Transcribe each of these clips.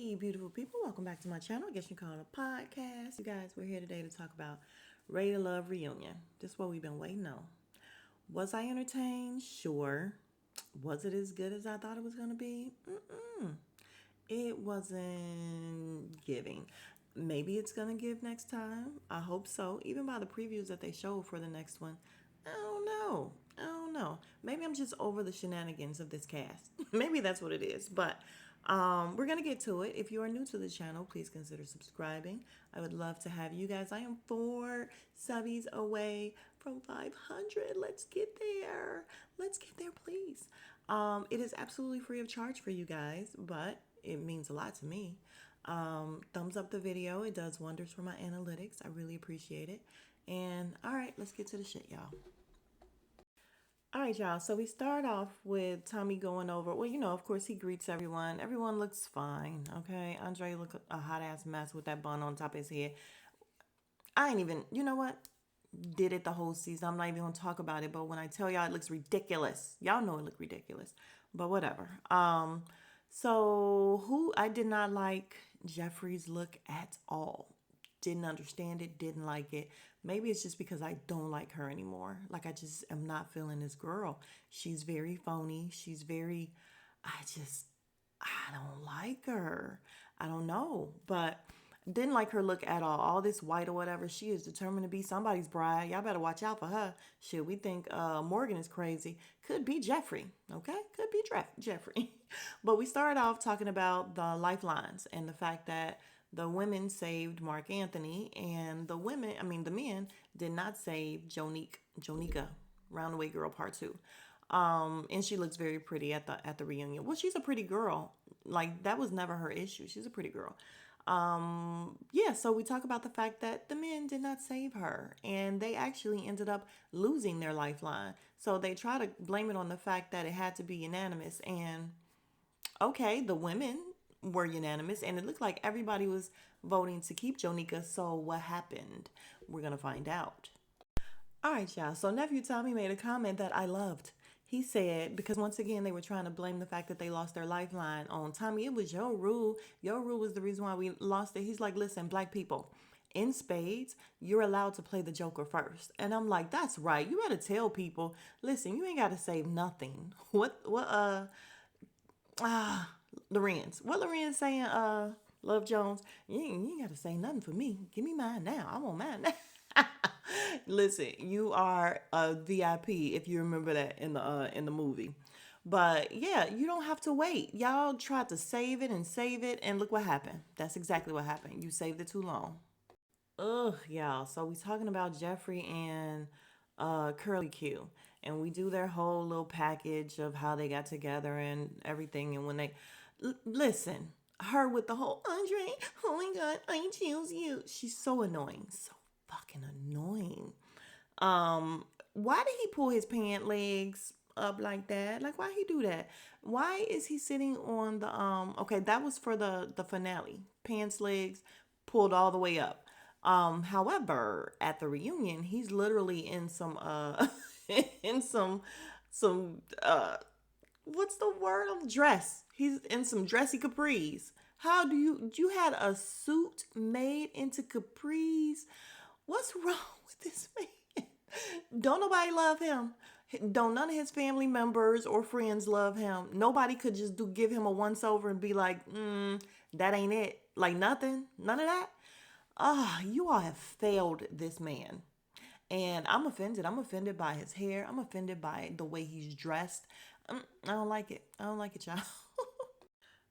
Hey, beautiful people, welcome back to my channel. I guess you call it a podcast. You guys, we're here today to talk about Ready to Love reunion. This is what we've been waiting on. Was I entertained? Sure. Was it as good as I thought it was going to be? It wasn't giving. Maybe it's going to give next time. I hope so. Even by the previews that they showed for the next one, I don't know. I don't know. Maybe I'm just over the shenanigans of this cast. Maybe that's what it is. But we're going to get to it. If you are new to the channel, please consider subscribing. I would love to have you guys. I am 4 subbies away from 500. Let's get there. Let's get there, please. It is absolutely free of charge for you guys, but it means a lot to me. Thumbs up the video. It does wonders for my analytics. I really appreciate it. And all right, let's get to the shit, y'all. All right, y'all. So we start off with Tommy going over. Well, of course, he greets everyone. Everyone looks fine. Okay. Andre look a hot ass mess with that bun on top of his head. I ain't even, you know what? Did it the whole season. I'm not even gonna talk about it, but when I tell y'all it looks ridiculous, y'all know it looked ridiculous. But whatever. So who I did not like Jeffrey's look at all. Didn't understand it, didn't like it. Maybe it's just because I don't like her anymore. Like I just am not feeling this girl. She's very phony. She's very I don't like her. I don't know, but didn't like her look at all. All this white or whatever. She is determined to be somebody's bride. Y'all better watch out for her. Shit, we think Morgan is crazy. Could be Jeffrey. Okay, could be Jeffrey. But we started off talking about the lifelines and the fact that the women saved Mark Anthony, and the men did not save Jonika, Roundaway Girl Part 2. And she looks very pretty at the reunion. Well, she's a pretty girl. Like that was never her issue. She's a pretty girl. Yeah, so we talk about the fact that the men did not save her and they actually ended up losing their lifeline. So they try to blame it on the fact that it had to be unanimous. And okay, the women were unanimous and it looked like everybody was voting to keep Jonika. So what happened? We're going to find out. All right, y'all. So nephew Tommy made a comment that I loved. He said, because once again, they were trying to blame the fact that they lost their lifeline on Tommy. It was your rule. Your rule was the reason why we lost it. He's like, listen, black people, in spades, you're allowed to play the Joker first. And I'm like, that's right. You gotta tell people, listen, you ain't gotta save nothing. Lorenz. What Lorenz saying, Love Jones? You ain't gotta say nothing for me. Give me mine now. I want mine now. Listen, you are a VIP if you remember that in the movie. But yeah, you don't have to wait. Y'all tried to save it, and look what happened. That's exactly what happened. You saved it too long. Ugh, y'all. So we talking about Jeffrey and Curly Q, and we do their whole little package of how they got together and everything. And when they listen, her with the whole Andre, oh my God, I choose you. She's so annoying, so fucking annoying. Why did he pull his pant legs up like that? Like why he do that? Why is he sitting on the okay, that was for the finale. Pants legs pulled all the way up. However, at the reunion, he's literally in some in some what's the word of dress? He's in some dressy capris. How do you had a suit made into capris? What's wrong with this man? Don't nobody love him. Don't none of his family members or friends love him. Nobody could just give him a once over and be like, that ain't it. Like nothing, none of that. You all have failed this man. And I'm offended. I'm offended by his hair. I'm offended by the way he's dressed. I don't like it. I don't like it, y'all.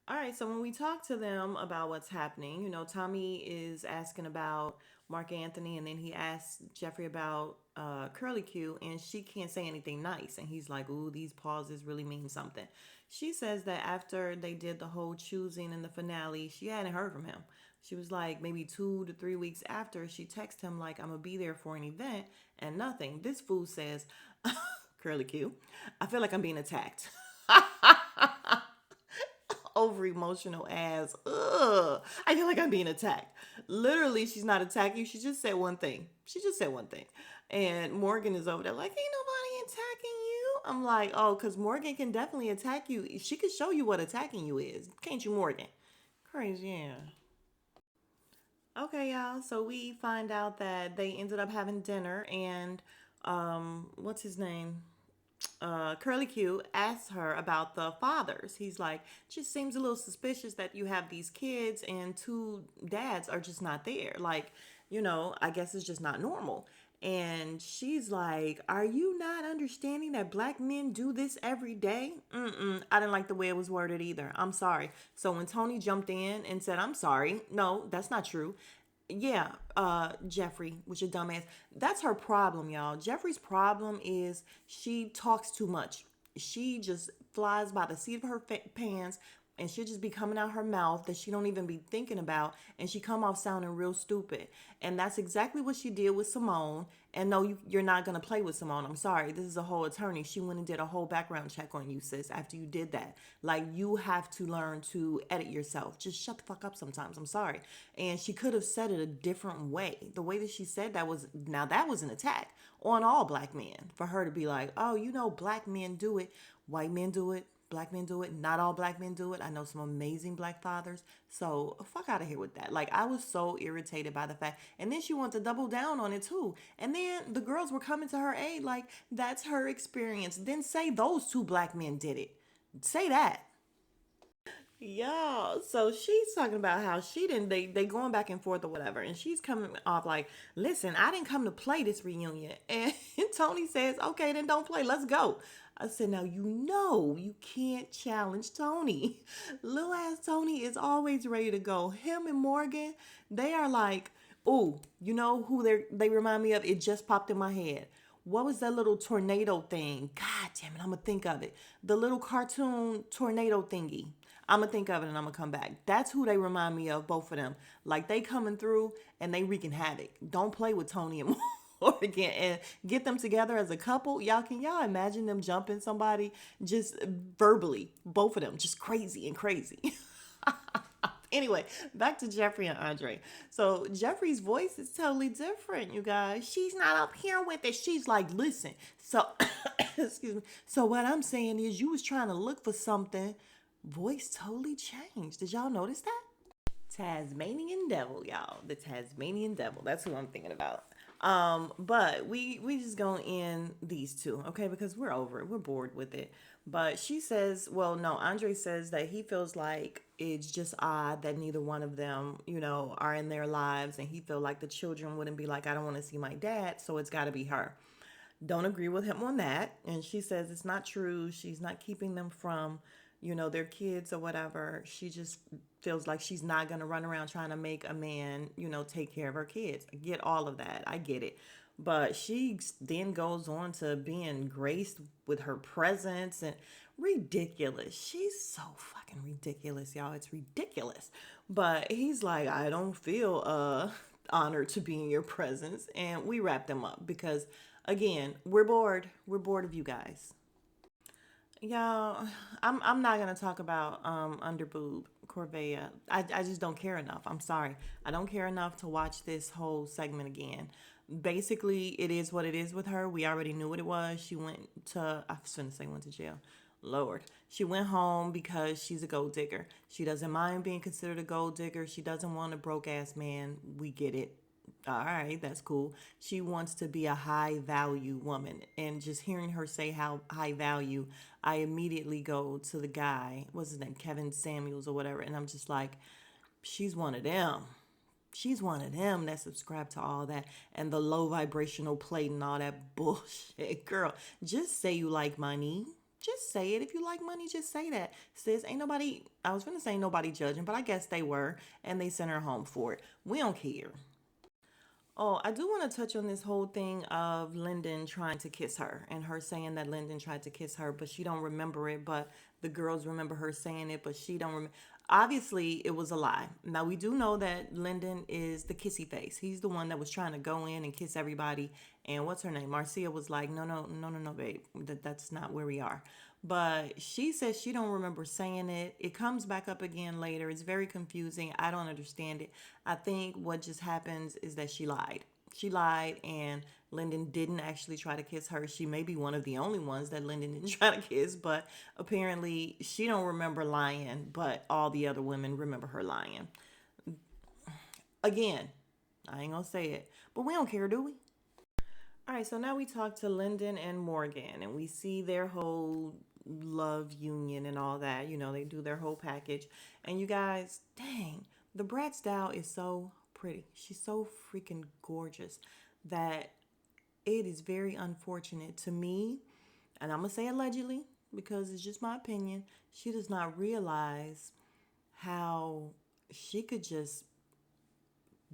All right, so when we talk to them about what's happening, Tommy is asking about Mark Anthony, and then he asks Jeffrey about Curly Q, and she can't say anything nice. And he's like, ooh, these pauses really mean something. She says that after they did the whole choosing in the finale, she hadn't heard from him. She was like, maybe 2 to 3 weeks after, she texted him, like, I'm going to be there for an event, and nothing. This fool says, Curly Q, I feel like I'm being attacked. Over emotional ass. Ugh. I feel like I'm being attacked. Literally, she's not attacking you. She just said one thing. She just said one thing. And Morgan is over there like, ain't nobody attacking you. I'm like, oh, because Morgan can definitely attack you. She could show you what attacking you is. Can't you, Morgan? Crazy, yeah. Okay, y'all. So we find out that they ended up having dinner, and what's his name? Curly Q asks her about the fathers. He's like, just seems a little suspicious that you have these kids and two dads are just not there. Like, I guess it's just not normal. And she's like, are you not understanding that black men do this every day? Mm-mm. I didn't like the way it was worded either. I'm sorry. So when Tony jumped in and said, I'm sorry, no, that's not true. Yeah, Jeffrey, which a dumbass. That's her problem, y'all. Jeffrey's problem is she talks too much. She just flies by the seat of her pants, and she'll just be coming out her mouth that she don't even be thinking about, and she come off sounding real stupid. And that's exactly what she did with Simone. And no, you're not gonna play with Simone. I'm sorry. This is a whole attorney. She went and did a whole background check on you, sis. After you did that, like you have to learn to edit yourself. Just shut the fuck up sometimes. I'm sorry. And she could have said it a different way. The way that she said that was, now that was an attack on all black men. For her to be like, oh, black men do it, white men do it, black men do it. Not all black men do it. I know some amazing black fathers. So fuck out of here with that. Like I was so irritated by the fact. And then she wanted to double down on it too. And then the girls were coming to her aid like that's her experience. Then say those two black men did it. Say that. Y'all, so she's talking about how she didn't, they going back and forth or whatever, and she's coming off like, listen, I didn't come to play this reunion. And Tony says, okay, then don't play, let's go. I said, now you can't challenge Tony. Little ass Tony is always ready to go. Him and Morgan, they are like, oh, you know who they remind me of? It just popped in my head. What was that little tornado thing? God damn it, I'm gonna think of it. The little cartoon tornado thingy. I'm gonna think of it and I'm gonna come back. That's who they remind me of, both of them. Like they coming through and they wreaking havoc. Don't play with Tony and Morgan and get them together as a couple. Y'all imagine them jumping somebody just verbally, both of them, just crazy and crazy. Anyway, back to Jeffrey and Andre. So Jeffrey's voice is totally different, you guys. She's not up here with it. She's like, listen. So, excuse me. So what I'm saying is, you was trying to look for something. Voice totally changed. Did y'all notice that? Tasmanian Devil, y'all. The Tasmanian Devil. That's who I'm thinking about. But we just gonna end these two, okay? Because we're over it. We're bored with it. But she says, well, no, Andre says that he feels like it's just odd that neither one of them, are in their lives, and he feel like the children wouldn't be like, I don't want to see my dad, so it's got to be her. Don't agree with him on that. And she says it's not true. She's not keeping them from, their kids or whatever. She just feels like she's not going to run around trying to make a man, take care of her kids. I get all of that. I get it. But she then goes on to being graced with her presence and ridiculous. She's so fucking ridiculous, y'all. It's ridiculous. But he's like, I don't feel honored to be in your presence. And we wrap them up because, again, we're bored. We're bored of you guys. Y'all, I'm not gonna talk about underboob Corvea. I just don't care enough. I'm sorry. I don't care enough to watch this whole segment again. Basically, it is what it is with her. We already knew what it was. She went to, I was gonna say went to jail. Lord. She went home because she's a gold digger. She doesn't mind being considered a gold digger. She doesn't want a broke ass man. We get it. All right, that's cool. She wants to be a high value woman. And just hearing her say how high value, I immediately go to the guy, what's his name, Kevin Samuels or whatever. And I'm just like, she's one of them. She's one of them that subscribe to all that and the low vibrational plate and all that bullshit. Girl, just say you like money. Just say it. If you like money, just say that. Sis, ain't nobody, I was going to say nobody judging, but I guess they were. And they sent her home for it. We don't care. Oh, I do want to touch on this whole thing of Lyndon trying to kiss her and her saying that Lyndon tried to kiss her, but she don't remember it. But the girls remember her saying it, but she don't remember. Obviously, it was a lie. Now we do know that Lyndon is the kissy face. He's the one that was trying to go in and kiss everybody. And what's her name? Marcia was like, no, no, no, no, no, babe. That's not where we are. But she says she don't remember saying it. It comes back up again later. It's very confusing. I don't understand it. I think what just happens is that she lied. She lied, and Lyndon didn't actually try to kiss her. She may be one of the only ones that Lyndon didn't try to kiss, but apparently she don't remember lying, but all the other women remember her lying. Again, I ain't gonna say it, but we don't care, do we? All right, so now we talk to Lyndon and Morgan, and we see their whole love union and all that. You know, they do their whole package. And you guys, dang, the Bratz doll is so pretty. She's so freaking gorgeous that it is very unfortunate to me, and I'm gonna say allegedly because it's just my opinion. She does not realize how she could just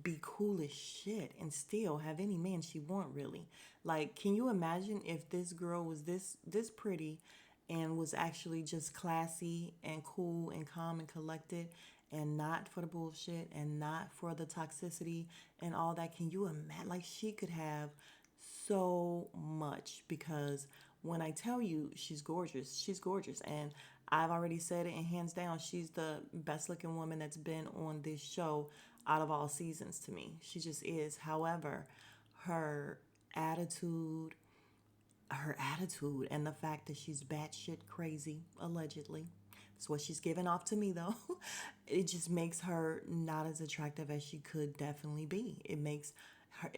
be cool as shit and still have any man she want, really. Like, can you imagine if this girl was this pretty and was actually just classy and cool and calm and collected and not for the bullshit and not for the toxicity and all that? Can you imagine? Like, she could have so much, because when I tell you she's gorgeous, she's gorgeous. And I've already said it, and hands down, she's the best looking woman that's been on this show out of all seasons to me. She just is. However, her attitude, and the fact that she's batshit crazy, allegedly. That's what she's giving off to me, though. It just makes her not as attractive as she could definitely be. It makes her.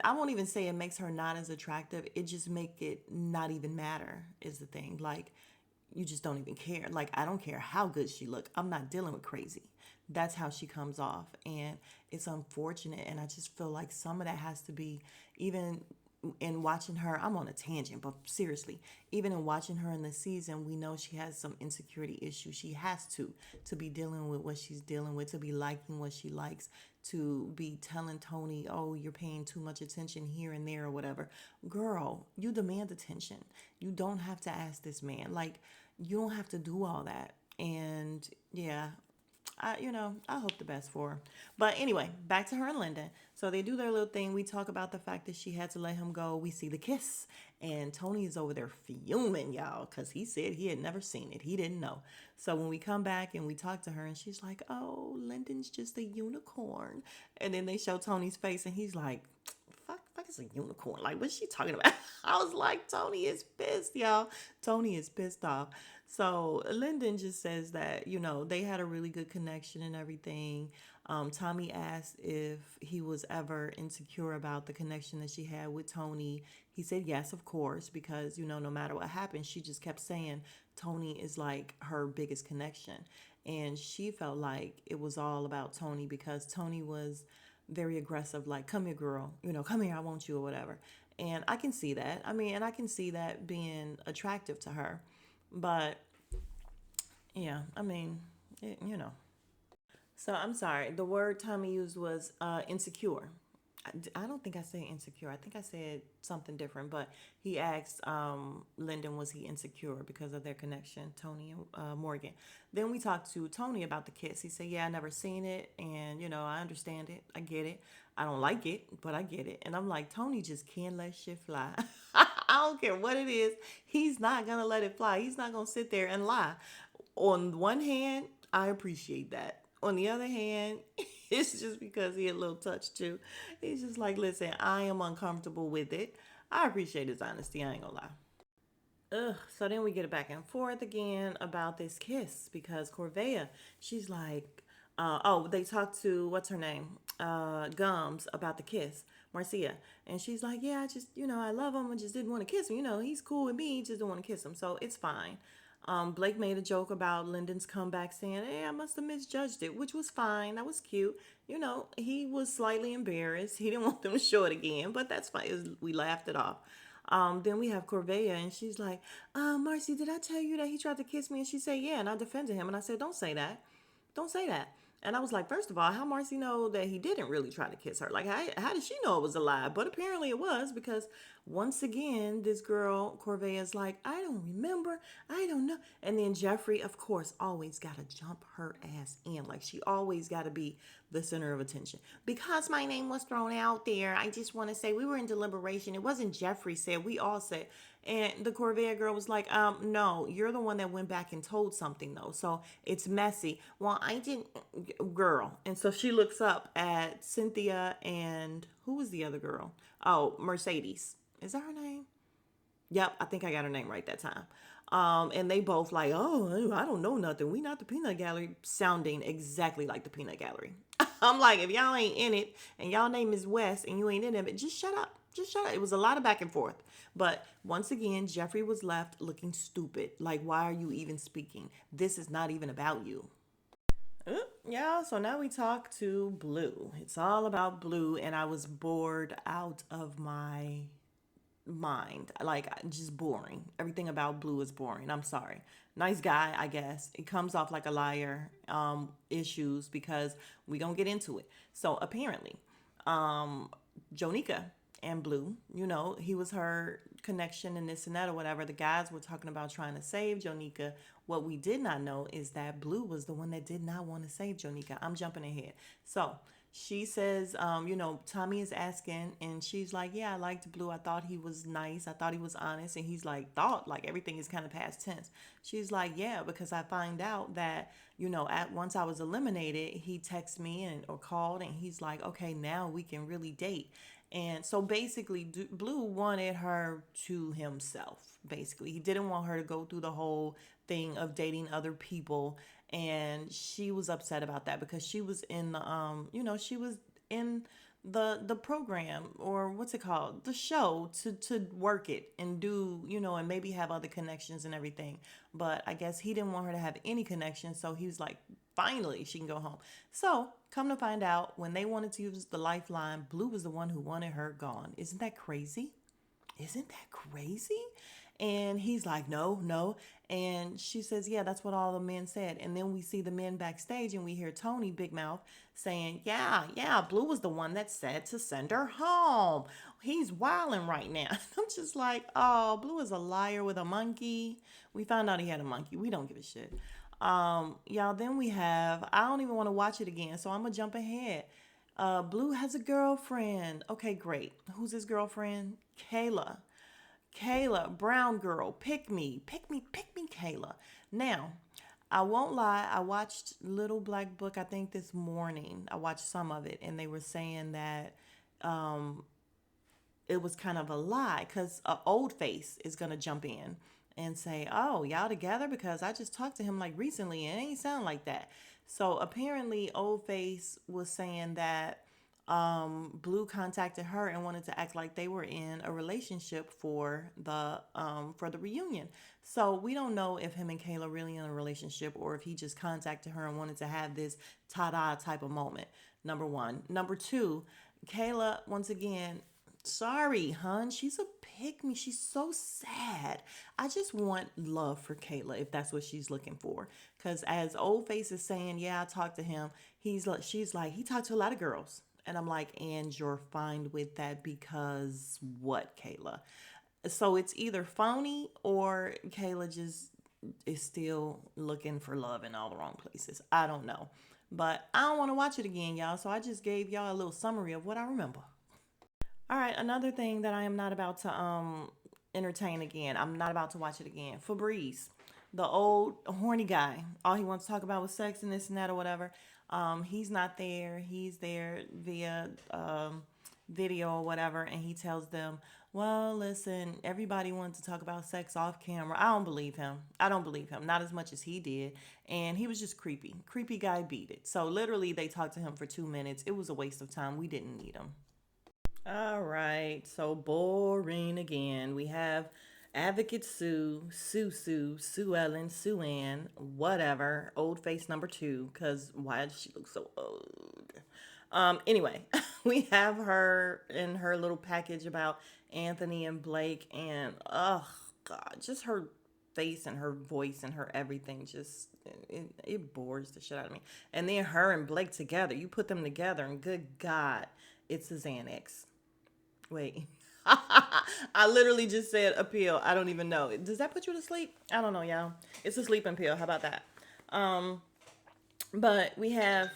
I won't even say it makes her not as attractive. It just make it not even matter. Is the thing. Like, you just don't even care. Like, I don't care how good she look. I'm not dealing with crazy. That's how she comes off, and it's unfortunate. And I just feel like some of that has to be, even in watching her. I'm on a tangent, but seriously, even in watching her in the season, we know she has some insecurity issues. She has to be dealing with what she's dealing with, to be liking what she likes, to be telling Tony, oh, you're paying too much attention here and there or whatever. Girl, you demand attention. You don't have to ask this man. Like, you don't have to do all that. And yeah, I hope the best for her. But anyway, back to her and Lyndon. So they do their little thing. We talk about the fact that she had to let him go. We see the kiss. And Tony is over there fuming, y'all, because he said he had never seen it. He didn't know. So when we come back and we talk to her, and she's like, oh, Lyndon's just a unicorn. And then they show Tony's face, and he's like, fuck is a unicorn? Like, what's she talking about? I was like, Tony is pissed, y'all. Tony is pissed off. So Lyndon just says that, they had a really good connection and everything. Tommy asked if he was ever insecure about the connection that she had with Tony. He said yes, of course, because, no matter what happened, she just kept saying Tony is like her biggest connection. And she felt like it was all about Tony, because Tony was very aggressive, like, come here, girl, come here, I want you, or whatever. And I can see that. I mean, and I can see that being attractive to her. But yeah, I mean, So I'm sorry. The word Tommy used was insecure. I don't think I said insecure. I think I said something different. But he asked Lyndon, was he insecure because of their connection, Tony and Morgan. Then we talked to Tony about the kiss. He said, yeah, I never seen it. And, I understand it. I get it. I don't like it, but I get it. And I'm like, Tony just can't let shit fly. I don't care what it is. He's not going to let it fly. He's not going to sit there and lie. On one hand, I appreciate that. On the other hand, it's just because he had a little touch too. He's just like, listen, I am uncomfortable with it. I appreciate his honesty. I ain't gonna lie. Ugh. So then we get it back and forth again about this kiss, because Corvea, she's like, they talked to what's her name, Gums, about the kiss, Marcia, and she's like, yeah, I just, I love him. I just didn't want to kiss him. He's cool with me. He just didn't want to kiss him, so it's fine. Blake made a joke about Lyndon's comeback, saying, hey, I must have misjudged it, which was fine. That was cute. He was slightly embarrassed. He didn't want them to show it again, but that's fine. We laughed it off. Then we have Corvea, and she's like, Marcy, did I tell you that he tried to kiss me? And she said, yeah, and I defended him. And I said, don't say that. Don't say that. And I was like, first of all, how Marcy know that he didn't really try to kiss her? Like, how did she know it was a lie? But apparently it was, because once again, this girl, Corvea, is like, I don't remember. I don't know. And then Jeffrey, of course, always got to jump her ass in. Like, she always got to be the center of attention. Because my name was thrown out there, I just want to say we were in deliberation. It wasn't Jeffrey said, we all said. And the Corvea girl was like, no, you're the one that went back and told something, though. So it's messy. Well, I didn't. girl. And so she looks up at Cynthia and who was the other girl? Oh, Mercedes. Is that her name? Yep, I think I got her name right that time. And they both like, oh, I don't know nothing. We not the peanut gallery, sounding exactly like the peanut gallery. I'm like, if y'all ain't in it and y'all name is West and you ain't in it, just shut up. Just shut up. It was a lot of back and forth. But once again, Jeffrey was left looking stupid. Like, why are you even speaking? This is not even about you. Yeah, so now we talk to Blue. It's all about Blue, and I was bored out of my mind. Like, just boring. Everything about Blue is boring. I'm sorry. Nice guy, I guess. It comes off like a liar. Issues because we gonna get into it. So apparently, um, Jonika and Blue, he was her connection and this and that or whatever. The guys were talking about trying to save Jonika. What we did not know is that Blue was the one that did not want to save Jonika. I'm jumping ahead. So she says, Tommy is asking, and she's like, yeah, I liked Blue. I thought he was nice. I thought he was honest. And he's like, thought, like everything is kind of past tense. She's like, yeah, because I find out that, at once I was eliminated, he texted me or called, and he's like, okay, now we can really date. And so basically, Blue wanted her to himself. Basically, he didn't want her to go through the whole thing of dating other people, and she was upset about that because she was in the she was in the program, or what's it called, the show, to work it and do, and maybe have other connections and everything. But I guess he didn't want her to have any connections, so he was like, finally she can go home. So come to find out, when they wanted to use the lifeline, Blue was the one who wanted her gone. Isn't that crazy? Isn't that crazy? And he's like, no, no. And she says, yeah, that's what all the men said. And then we see the men backstage and we hear Tony, Big Mouth, saying, yeah, Blue was the one that said to send her home. He's wilding right now. I'm just like, oh, Blue is a liar with a monkey. We found out he had a monkey. We don't give a shit. Y'all, then we have, I don't even want to watch it again, so I'm going to jump ahead. Blue has a girlfriend. Okay, great. Who's his girlfriend? Kayla, brown girl, pick me, Kayla. Now, I won't lie, I watched Little Black Book, I think this morning. I watched some of it, and they were saying that it was kind of a lie because Old Face is going to jump in and say, oh, y'all together? Because I just talked to him like recently and it ain't sound like that. So apparently Old Face was saying that Blue contacted her and wanted to act like they were in a relationship for the reunion. So we don't know if him and Kayla really in a relationship or if he just contacted her and wanted to have this ta-da type of moment. Number one. Number two, Kayla, once again, sorry, hun. She's a pick me. She's so sad. I just want love for Kayla if that's what she's looking for. Because as Old Face is saying, yeah, I talked to him. She's like, he talked to a lot of girls. And I'm like, and you're fine with that because what, Kayla? So it's either phony or Kayla just is still looking for love in all the wrong places. I don't know. But I don't want to watch it again, y'all. So I just gave y'all a little summary of what I remember. All right, another thing that I am not about to entertain again. I'm not about to watch it again. Febreze, the old horny guy. All he wants to talk about was sex and this and that or whatever. He's not there. He's there via video or whatever, and he tells them, "Well, listen, everybody wants to talk about sex off camera." I don't believe him. I don't believe him. Not as much as he did. And he was just creepy. Creepy guy beat it. So literally, they talked to him for 2 minutes. It was a waste of time. We didn't need him. All right, so boring again. We have Advocate Sue Ellen, Sue Ann, whatever, old face number two, because why does she look so old? Anyway, we have her in her little package about Anthony and Blake, and oh God, just her face and her voice and her everything just it bores the shit out of me. And then her and Blake together, you put them together, and good God, it's a Xanax. Wait. I literally just said a pill. I don't even know. Does that put you to sleep? I don't know, y'all. It's a sleeping pill. How about that? Um, but we have.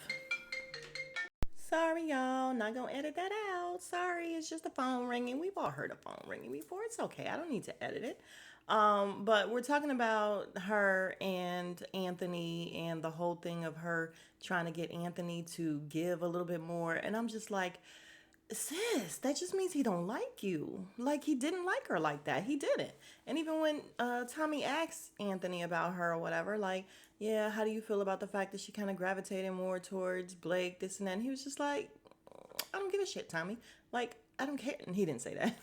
Sorry, y'all. Not gonna edit that out. Sorry, it's just the phone ringing. We've all heard a phone ringing before. It's okay. I don't need to edit it. But we're talking about her and Anthony and the whole thing of her trying to get Anthony to give a little bit more. And I'm just like, sis, that just means he don't like you. Like he didn't like her like that. He didn't. And even when Tommy asked Anthony about her or whatever, like, yeah, how do you feel about the fact that she kind of gravitated more towards Blake, this and that? And he was just like, I don't give a shit, Tommy. Like, I don't care. And he didn't say that.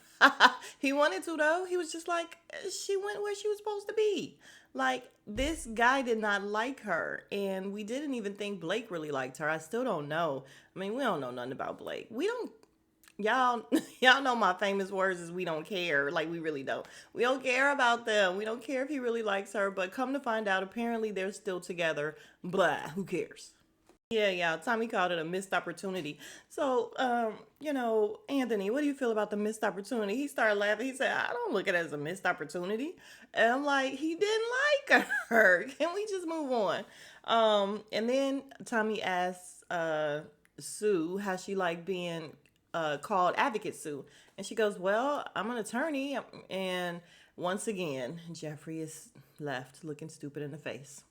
He wanted to, though. He was just like, she went where she was supposed to be. Like, this guy did not like her. And we didn't even think Blake really liked her. I still don't know. I mean, we don't know nothing about Blake. We don't. Y'all, y'all know my famous words is we don't care. Like, we really don't. We don't care about them. We don't care if he really likes her. But come to find out, apparently they're still together. Blah, who cares? Yeah, yeah. Tommy called it a missed opportunity. So, Anthony, what do you feel about the missed opportunity? He started laughing. He said, I don't look at it as a missed opportunity. And I'm like, he didn't like her. Can we just move on? And then Tommy asks Sue how she like being called Advocate Sue. And she goes, well, I'm an attorney. And once again, Jeffrey is left looking stupid in the face.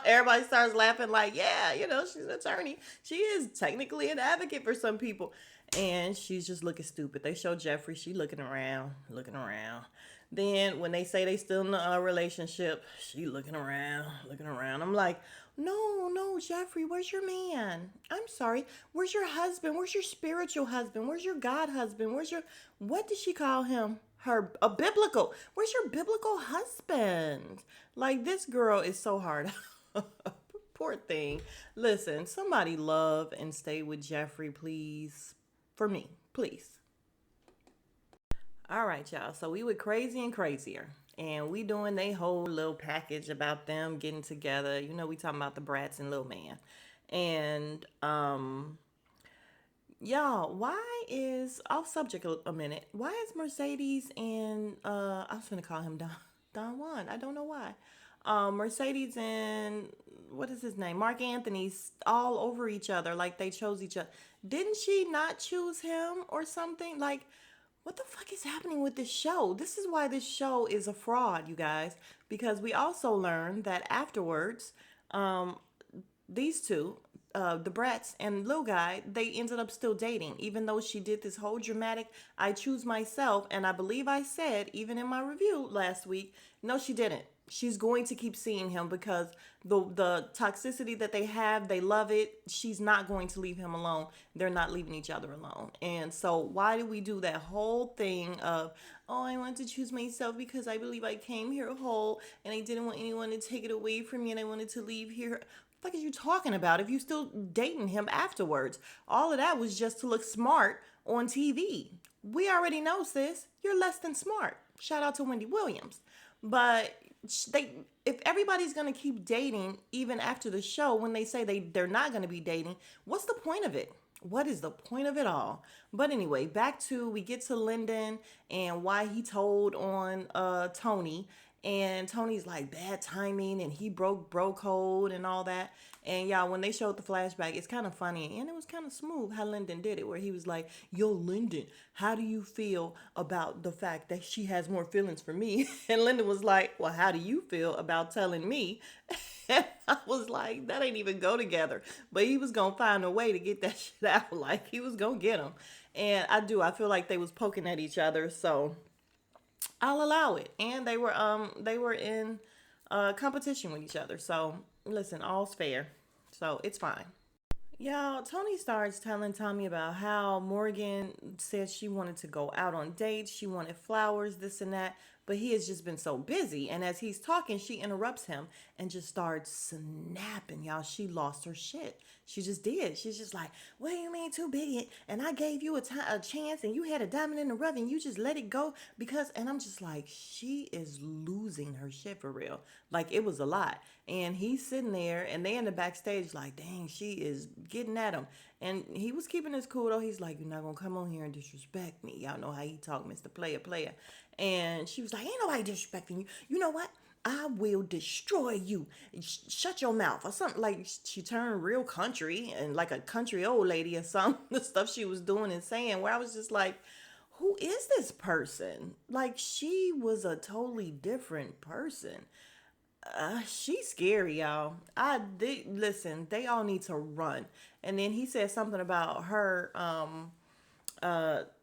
Everybody starts laughing like, yeah, she's an attorney. She is technically an advocate for some people. And she's just looking stupid. They show Jeffrey, she looking around, looking around. Then when they say they still in a relationship, she looking around, looking around. I'm like, no, no, Jeffrey, where's your man? I'm sorry. Where's your husband? Where's your spiritual husband? Where's your God husband? What did she call him? A biblical. Where's your biblical husband? Like, this girl is so hard. Poor thing. Listen, somebody love and stay with Jeffrey, please. For me, please. All right, y'all. So we were crazy and crazier. And we doing they whole little package about them getting together. We talking about the Brats and Lil Man. And y'all, why is off subject a minute? Why is Mercedes and I was gonna call him Don Juan. I don't know why. Mercedes and what is his name? Mark Anthony's all over each other like they chose each other. Didn't she not choose him or something? Like, what the fuck is happening with this show? This is why this show is a fraud, you guys. Because we also learned that afterwards, these two, the Brats and Lil Guy, they ended up still dating, even though she did this whole dramatic I choose myself. And I believe I said, even in my review last week, no, she didn't. She's going to keep seeing him because the toxicity that they have, they love it. She's not going to leave him alone. They're not leaving each other alone. And so why do we do that whole thing of, oh, I want to choose myself because I believe I came here whole and I didn't want anyone to take it away from me and I wanted to leave here. What the fuck is you talking about if you still dating him afterwards? All of that was just to look smart on TV. We already know, sis, you're less than smart. Shout out to Wendy Williams. But if everybody's going to keep dating even after the show, when they say they're not going to be dating, what's the point of it? What is the point of it all? But anyway, we get to Lyndon and why he told on Tony. And Tony's like, bad timing, and he broke bro code and all that. And y'all, when they showed the flashback, it's kind of funny. And it was kind of smooth how Lyndon did it, where he was like, yo, Lyndon, how do you feel about the fact that she has more feelings for me? And Lyndon was like, well, how do you feel about telling me? And I was like, that ain't even go together. But he was going to find a way to get that shit out. Like, he was going to get him. And I feel like they was poking at each other. So I'll allow it. And they were in competition with each other. So listen, all's fair. So it's fine. Y'all, Tony starts telling Tommy about how Morgan said she wanted to go out on dates, she wanted flowers, this and that, but he has just been so busy. And as he's talking, she interrupts him and just starts snapping, y'all. She lost her shit. She just did. She's just like, what do you mean too big? And I gave you a chance and you had a diamond in the rough and you just let it go because, and I'm just like, she is losing her shit for real. Like, it was a lot. And he's sitting there and they in the backstage like, dang, she is getting at him. And he was keeping his cool though. He's like, you're not going to come on here and disrespect me. Y'all know how he talk, Mr. Player. And she was like, ain't nobody disrespecting you. You know what? I will destroy you. Shut your mouth or something. Like, she turned real country and like a country old lady or something. The stuff she was doing and saying, where I was just like, who is this person? Like, she was a totally different person. She's scary, y'all. Listen, they all need to run. And then he said something about her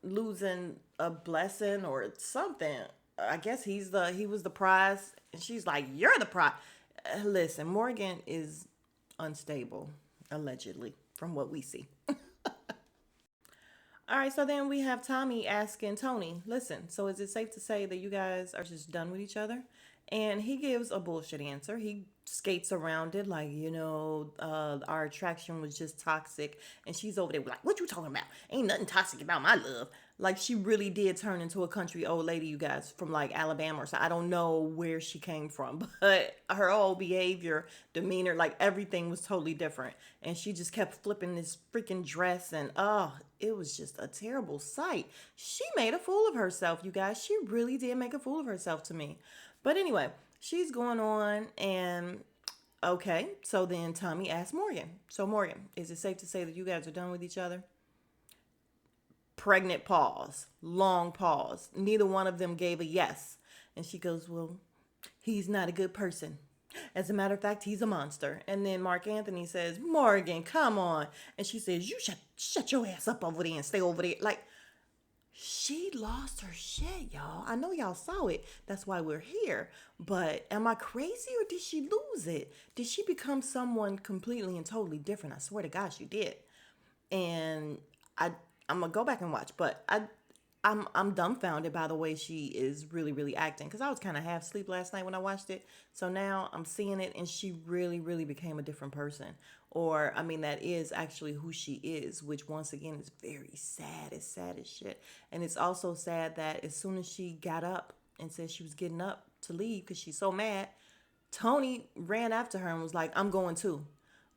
losing a blessing or something. I guess he was the prize, and she's like, "You're the prize." Listen, Morgan is unstable, allegedly, from what we see. All right, so then we have Tommy asking Tony, "Listen, so is it safe to say that you guys are just done with each other?" And he gives a bullshit answer. He skates around it like, our attraction was just toxic. And she's over there like, "What you talking about? Ain't nothing toxic about my love." Like, she really did turn into a country old lady, you guys, from like Alabama or so. I don't know where she came from, but her whole behavior, demeanor, like everything was totally different. And she just kept flipping this freaking dress, and it was just a terrible sight. She made a fool of herself, you guys. She really did make a fool of herself to me. But anyway, she's going on, and okay, so then Tommy asked Morgan, "So, Morgan, is it safe to say that you guys are done with each other?" Pregnant pause, long pause. Neither one of them gave a yes. And she goes, "Well, he's not a good person. As a matter of fact, he's a monster." And then Mark Anthony says, "Morgan, come on." And she says, "You shut your ass up over there and stay over there." Like, she lost her shit, y'all. I know y'all saw it. That's why we're here. But am I crazy, or did she lose it? Did she become someone completely and totally different? I swear to God, she did. And I I'm gonna go back and watch, but I'm dumbfounded by the way she is really acting, because I was kind of half asleep last night when I watched it. So now I'm seeing it, and she really became a different person. Or I mean, that is actually who she is, which once again is very sad. It's sad as shit, and it's also sad that as soon as she got up and said she was getting up to leave because she's so mad, Tony ran after her and was like, "I'm going too."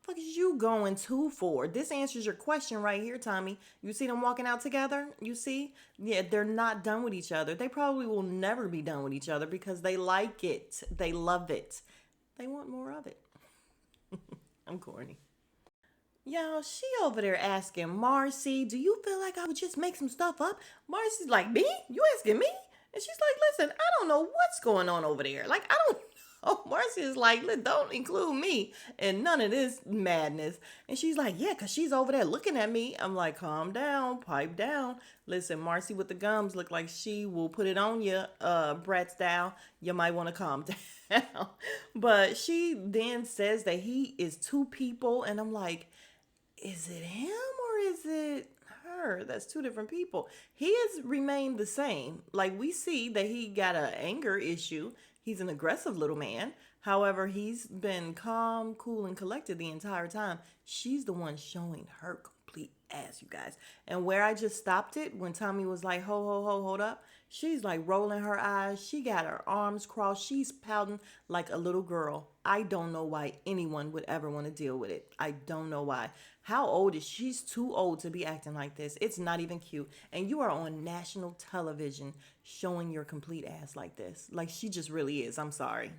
Fuck is you going to for? This answers your question right here, Tommy. You see them walking out together? You see? Yeah, they're not done with each other. They probably will never be done with each other because they like it. They love it. They want more of it. I'm corny. Y'all, she over there asking Marcy, "Do you feel like I would just make some stuff up?" Marcy's like, "Me? You asking me?" And she's like, "Listen, I don't know what's going on over there. Like, I don't." Oh, Marcy is like, "Look, don't include me in none of this madness." And she's like, "Yeah, because she's over there looking at me." I'm like, "Calm down, pipe down." Listen, Marcy with the gums look like she will put it on you, brat style. You might want to calm down. But she then says that he is two people. And I'm like, is it him or is it her? That's two different people. He has remained the same. Like, we see that he got an anger issue. He's an aggressive little man. However, he's been calm, cool, and collected the entire time. She's the one showing her complete ass, you guys. And where I just stopped it, when Tommy was like, "Ho, ho, ho, hold up," she's like rolling her eyes. She got her arms crossed. She's pouting like a little girl. I don't know why anyone would ever want to deal with it. I don't know why. How old is she? She's too old to be acting like this. It's not even cute. And you are on national television showing your complete ass like this. Like, she just really is. I'm sorry.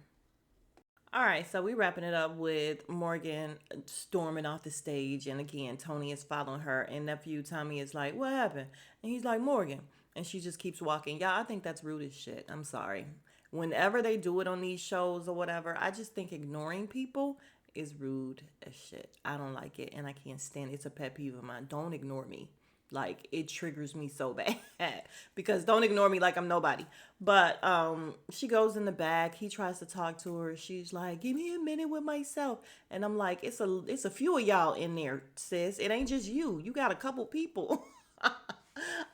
All right, so we wrapping it up with Morgan storming off the stage, and again, Tony is following her, and nephew Tommy is like, "What happened?" And he's like, "Morgan," and she just keeps walking. Yeah, I think that's rude as shit. I'm sorry. Whenever they do it on these shows or whatever, I just think ignoring people is rude as shit. I don't like it, and I can't stand it. It's a pet peeve of mine. Don't ignore me. Like, it triggers me so bad because don't ignore me like I'm nobody. But she goes in the back. He tries to talk to her. She's like, "Give me a minute with myself." And I'm like, it's a few of y'all in there, sis. It ain't just you. You got a couple people.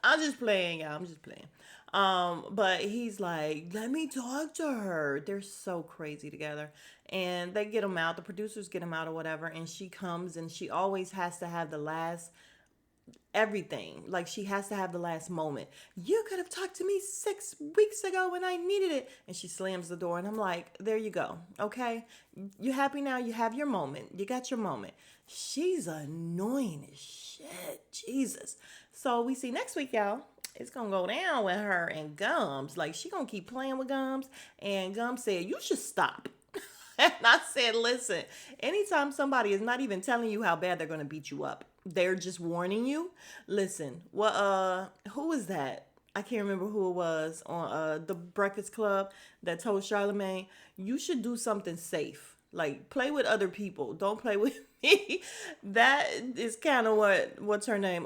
I'm just playing, y'all. I'm just playing. But he's like, "Let me talk to her." They're so crazy together. And they get him out. The producers get him out or whatever. And she comes, and she always has to have the last everything. Like, she has to have the last moment. "You could have talked to me 6 weeks ago when I needed it." And she slams the door, and I'm like, there you go. Okay. You happy now? You have your moment. You got your moment. She's annoying as shit. Jesus. So we see next week, y'all. It's gonna go down with her and Gums. Like, she gonna keep playing with Gums. And Gums said, "You should stop." And I said, "Listen, anytime somebody is not even telling you how bad they're going to beat you up, they're just warning you. Listen, well, who is that? I can't remember who it was on the Breakfast Club that told Charlemagne, you should do something safe. Like play with other people. Don't play with me. That is kind of what's her name?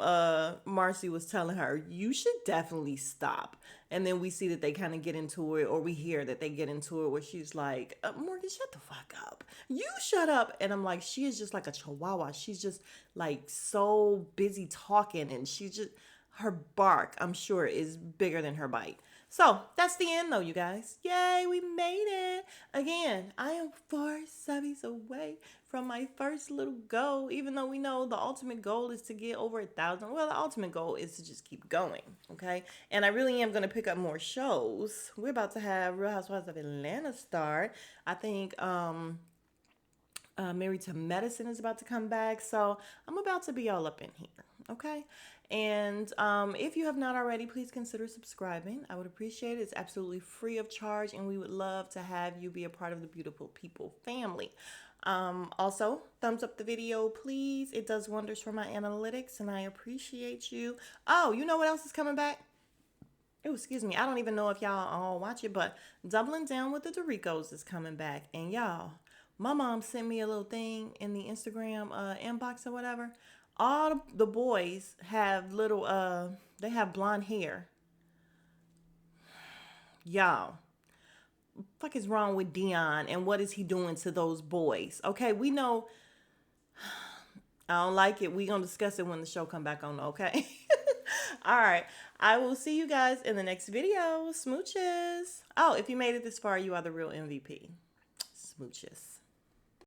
Marcy was telling her. You should definitely stop. And then we see that they kind of get into it, or we hear that they get into it where she's like, Morgan, shut the fuck up. You shut up. And I'm like, she is just like a chihuahua. She's just like so busy talking, and she's just her bark, I'm sure, is bigger than her bite. So that's the end, though, you guys. Yay, we made it. Again, I am 4 subbies away from my first little goal, even though we know the ultimate goal is to get over 1,000. Well, the ultimate goal is to just keep going, okay? And I really am going to pick up more shows. We're about to have Real Housewives of Atlanta start. I think Married to Medicine is about to come back. So I'm about to be all up in here, okay? And if you have not already, please consider subscribing. I would appreciate it. It's absolutely free of charge, and we would love to have you be a part of the Beautiful People family. Also, thumbs up the video, please. It does wonders for my analytics, and I appreciate you. Oh, you know what else is coming back? Oh, excuse me. I don't even know if y'all all watch it, but Doubling Down with the Doricos is coming back. And y'all, my mom sent me a little thing in the Instagram inbox or whatever. All the boys have little they have blonde hair. Y'all, fuck is wrong with Dion, and what is he doing to those boys? Okay, we know. I don't like it. We gonna discuss it when the show come back on, okay? All right. I will see you guys in the next video. Smooches. Oh, if you made it this far, you are the real MVP. Smooches.